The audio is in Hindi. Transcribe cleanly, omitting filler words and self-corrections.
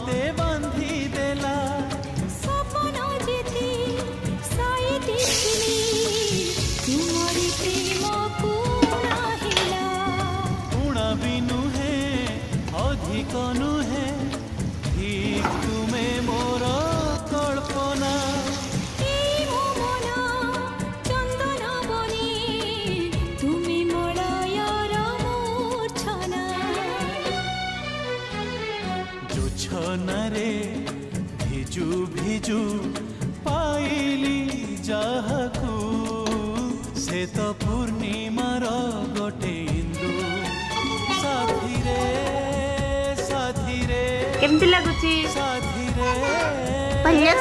मते बांधी देला सपन जेती साइती तुम्हारी प्रेम को नाहिला उणा बिनु है अधिक नुहे ठीक तुमे मोर कल्पना चंदन बनी तुम्हें मलयर मूर्छना जोछना रे भिजु भिजु पाइली जाहाकू से तो पूर्णिमार गोटे इंदु साथी रे केमती लागुची साथी रे भैया